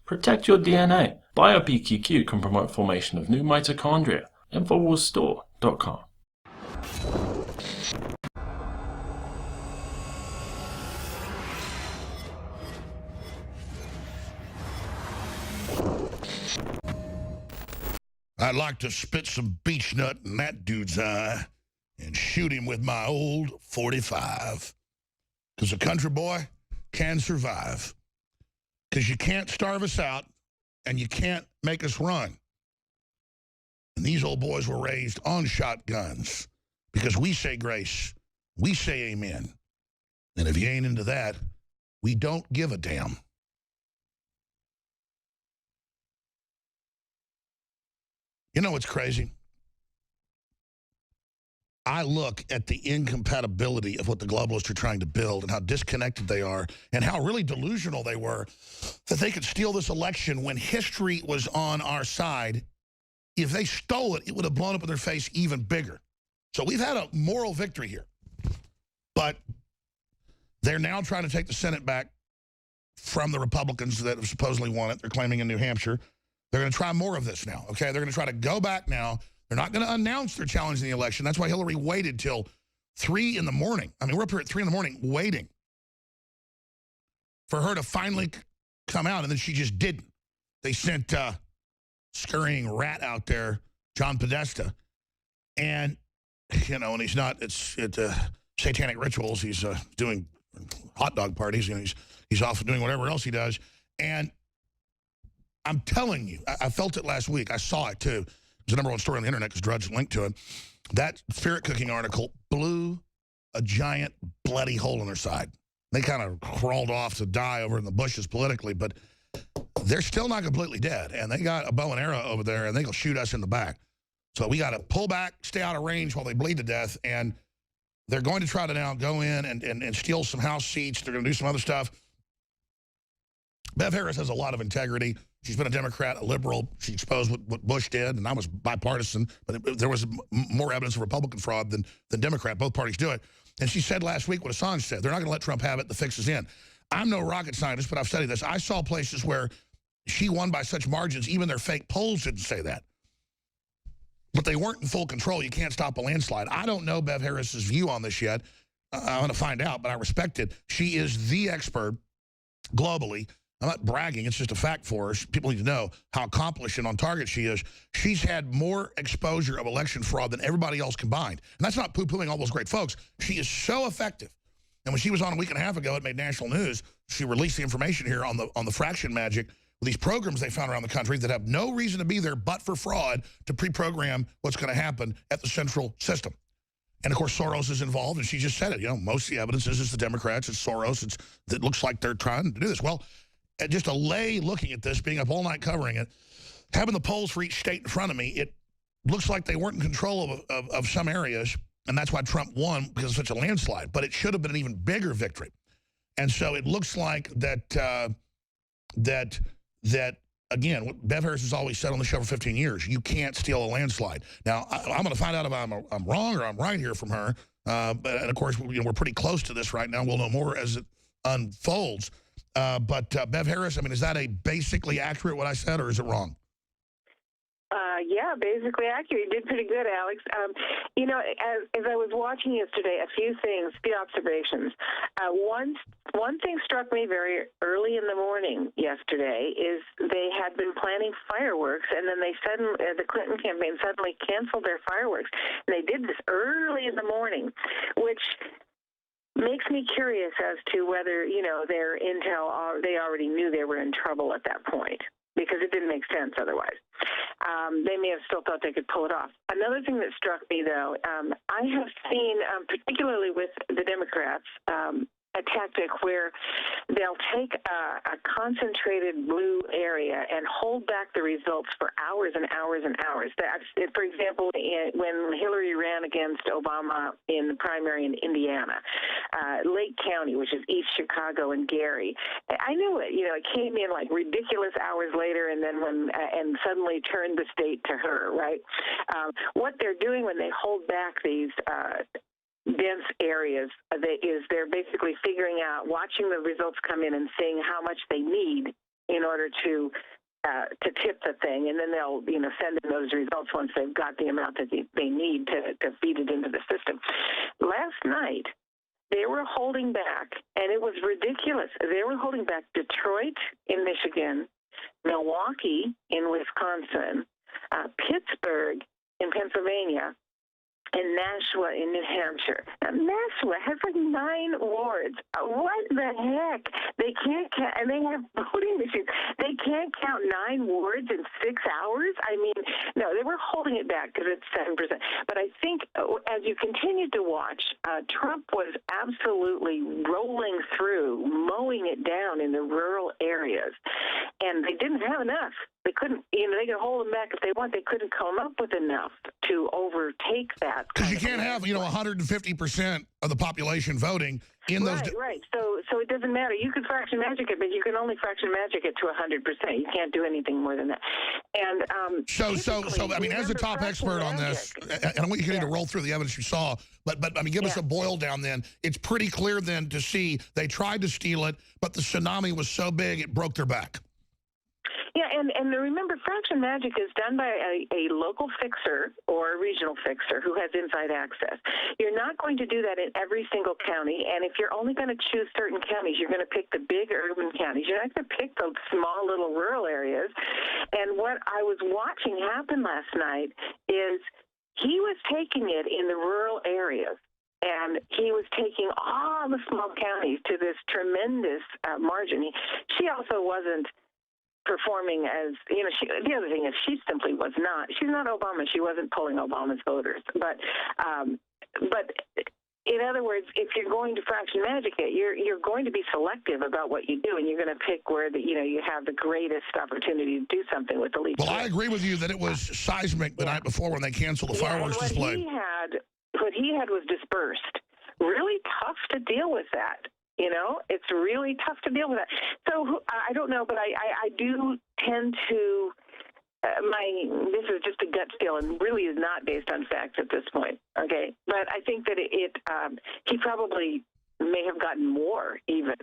Protect your DNA. BioPQQ can promote formation of new mitochondria. Infowarsstore.com. I'd like to spit some beech nut in that dude's eye and shoot him with my old 45. Because a country boy can survive. Because you can't starve us out and you can't make us run. And these old boys were raised on shotguns because we say grace, we say amen. And if you ain't into that, we don't give a damn. You know what's crazy? I look at the incompatibility of what the globalists are trying to build and how disconnected they are and how really delusional they were that they could steal this election when history was on our side. If they stole it, it would have blown up in their face even bigger. So we've had a moral victory here. But they're now trying to take the Senate back from the Republicans that have supposedly won it. They're claiming in New Hampshire. They're going to try more of this now, okay? They're going to try to go back now. They're not going to announce their challenge in the election. That's why Hillary waited till 3 in the morning. I mean, we're up here at 3 in the morning waiting for her to finally come out, and then she just didn't. They sent scurrying rat out there, John Podesta. And, you know, and he's not, it's satanic rituals. He's doing hot dog parties. You know, he's off doing whatever else he does. And I'm telling you, I felt it last week. I saw it, too. It's the number one story on the internet because Drudge linked to it. That spirit cooking article blew a giant bloody hole in their side. They kind of crawled off to die over in the bushes politically, but they're still not completely dead. And they got a bow and arrow over there, and they're going to shoot us in the back. So we got to pull back, stay out of range while they bleed to death. And they're going to try to now go in and steal some House seats. They're going to do some other stuff. Bev Harris has a lot of integrity. She's been a Democrat, a liberal. She exposed what Bush did, and I was bipartisan, but there was more evidence of Republican fraud than Democrat. Both parties do it. And she said last week what Assange said. They're not going to let Trump have it. The fix is in. I'm no rocket scientist, but I've studied this. I saw places where she won by such margins, even their fake polls didn't say that. But they weren't in full control. You can't stop a landslide. I don't know Bev Harris's view on this yet. I'm going to find out, but I respect it. She is the expert globally. I'm not bragging. It's just a fact for us. People need to know how accomplished and on target she is. She's had more exposure of election fraud than everybody else combined. And that's not poo-pooing all those great folks. She is so effective. And when she was on a week and a half ago, it made national news. She released the information here on the fraction magic with these programs they found around the country that have no reason to be there but for fraud to pre-program what's going to happen at the central system. And, of course, Soros is involved, and she just said it. You know, most of the evidence is it's the Democrats, it's Soros. It looks like they're trying to do this. Well, just a lay looking at this, being up all night covering it, having the polls for each state in front of me, it looks like they weren't in control of some areas, and that's why Trump won, because of such a landslide. But it should have been an even bigger victory. And so it looks like that, again, what Bev Harris has always said on the show for 15 years, you can't steal a landslide. Now, I'm going to find out if I'm wrong or I'm right here from her. And, of course, we're pretty close to this right now. We'll know more as it unfolds. But Bev Harris, I mean, is that a basically accurate what I said, or is it wrong? Yeah, basically accurate. You did pretty good, Alex. You know, as I was watching yesterday, a few observations. One thing struck me very early in the morning yesterday is they had been planning fireworks, and then the Clinton campaign suddenly canceled their fireworks. And they did this early in the morning, which makes me curious as to whether, you know, their intel, they already knew they were in trouble at that point, because it didn't make sense otherwise. They may have still thought they could pull it off. Another thing that struck me, though, I have seen, particularly with the Democrats, a tactic where they'll take a concentrated blue area and hold back the results for hours and hours and hours. For example, when Hillary ran against Obama in the primary in Indiana, Lake County, which is East Chicago and Gary, I knew it. You know, it came in like ridiculous hours later, and then and suddenly turned the state to her. Right? What they're doing when they hold back these dense areas is they're basically figuring out, watching the results come in and seeing how much they need in order to tip the thing, and then they'll send in those results once they've got the amount that they need to feed it into the system. Last night, they were holding back, and it was ridiculous. They were holding back Detroit in Michigan, Milwaukee in Wisconsin, Pittsburgh in Pennsylvania, and Nashua in New Hampshire. Now, Nashua has like 9 wards. What the heck? They can't count, and they have voting machines. They can't count 9 wards in 6 hours? I mean, no, they were holding it back because it's 7%. But I think as you continued to watch, Trump was absolutely rolling through, mowing it down in the rural areas. And they didn't have enough. They couldn't, they could hold them back if they want. They couldn't come up with enough to overtake that. Because you can't have, 150% of the population voting in those. Right. So it doesn't matter. You can fraction magic it, but you can only fraction magic it to 100%. You can't do anything more than that. And so I mean, as a top expert on this, and I want you to roll through the evidence you saw, but I mean, give us a boil down. Then it's pretty clear then to see they tried to steal it, but the tsunami was so big it broke their back. Yeah, and remember, fraction magic is done by a local fixer or a regional fixer who has inside access. You're not going to do that in every single county, and if you're only going to choose certain counties, you're going to pick the big urban counties. You're not going to pick the small little rural areas. And what I was watching happen last night is he was taking it in the rural areas. And he was taking all the small counties to this tremendous margin. She also wasn't performing as, the other thing is she simply was not. She's not Obama. She wasn't pulling Obama's voters. But in other words, if you're going to fraction magic it, you're going to be selective about what you do, and you're going to pick where you have the greatest opportunity to do something with the least. Well, I agree with you that it was seismic the night before when they canceled the fireworks display. What he had was dispersed. Really tough to deal with that. It's really tough to deal with that. So I don't know, but I do tend to, this is just a gut feel and really is not based on facts at this point, okay? But I think that he probably may have gotten more even,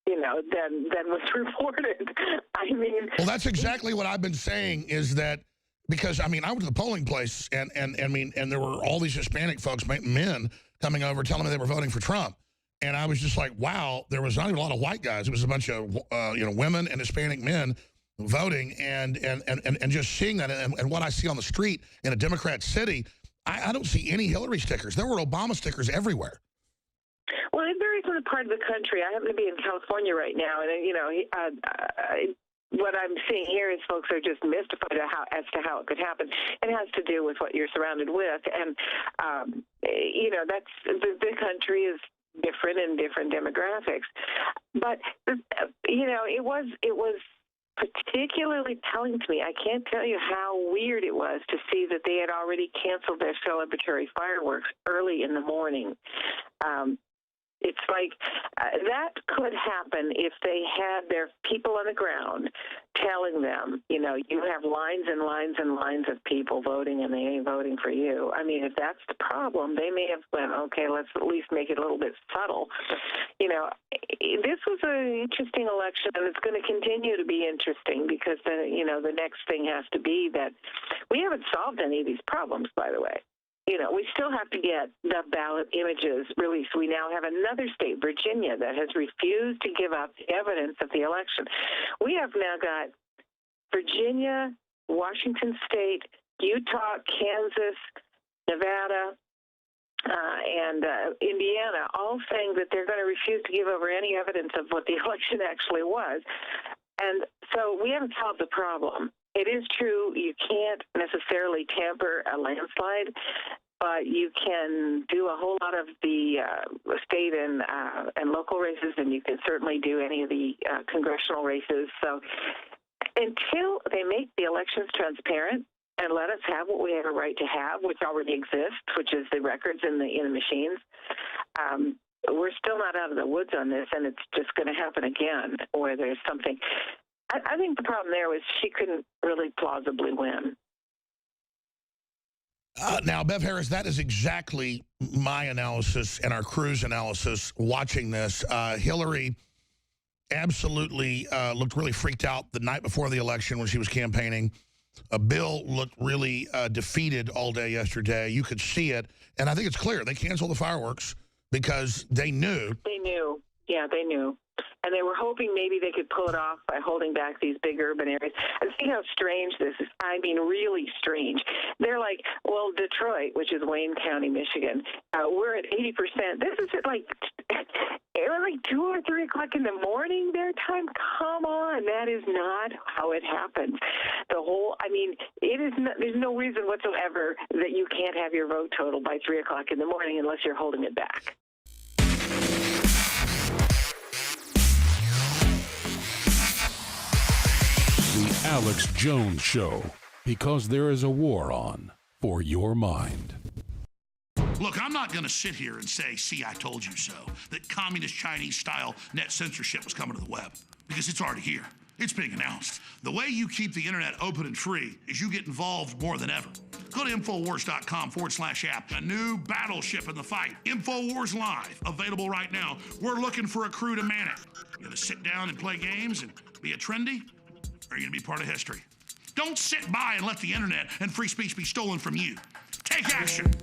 than was reported. I mean. Well, that's exactly what I've been saying is that, because, I went to the polling place and there were all these Hispanic folks, men, coming over telling me they were voting for Trump. And I was just like, wow, there was not even a lot of white guys. It was a bunch of, women and Hispanic men voting and just seeing that. And what I see on the street in a Democrat city, I don't see any Hillary stickers. There were Obama stickers everywhere. Well, it varies in the part of the country. I happen to be in California right now. And, what I'm seeing here is folks are just mystified as to how it could happen. It has to do with what you're surrounded with. And, that's the country is different in different demographics. But, it was particularly telling to me. I can't tell you how weird it was to see that they had already canceled their celebratory fireworks early in the morning. It's like that could happen if they had their people on the ground telling them, you have lines and lines and lines of people voting and they ain't voting for you. If that's the problem, they may have went, okay, let's at least make it a little bit subtle. This was an interesting election, and it's going to continue to be interesting because, the next thing has to be that we haven't solved any of these problems, by the way. We still have to get the ballot images released. We now have another state, Virginia, that has refused to give up evidence of the election. We have now got Virginia, Washington State, Utah, Kansas, Nevada, and Indiana, all saying that they're going to refuse to give over any evidence of what the election actually was. And so we haven't solved the problem. It is true you can't necessarily tamper a landslide, but you can do a whole lot of the state and local races, and you can certainly do any of the congressional races. So until they make the elections transparent and let us have what we have a right to have, which already exists, which is the records in the machines, we're still not out of the woods on this, and it's just going to happen again where there's something. I think the problem there was she couldn't really plausibly win. Now, Bev Harris, that is exactly my analysis and our crew's analysis watching this. Hillary absolutely looked really freaked out the night before the election when she was campaigning. Bill looked really defeated all day yesterday. You could see it. And I think it's clear. They canceled the fireworks because they knew. They knew. Yeah, they knew. And they were hoping maybe they could pull it off by holding back these big urban areas. And see how strange this is. I mean, really strange. They're like, well, Detroit, which is Wayne County, Michigan, we're at 80%. This is at like 2 or 3 o'clock in the morning their time. Come on, that is not how it happens. It is not, there's no reason whatsoever that you can't have your vote total by 3 o'clock in the morning unless you're holding it back. The Alex Jones Show, because there is a war on for your mind. Look, I'm not going to sit here and say, see, I told you so, that communist Chinese-style net censorship was coming to the web, because it's already here. It's being announced. The way you keep the internet open and free is you get involved more than ever. Go to Infowars.com/app. A new battleship in the fight. Infowars Live, available right now. We're looking for a crew to man it. You gonna sit down and play games and be a trendy? Or are you gonna be part of history? Don't sit by and let the internet and free speech be stolen from you. Take action.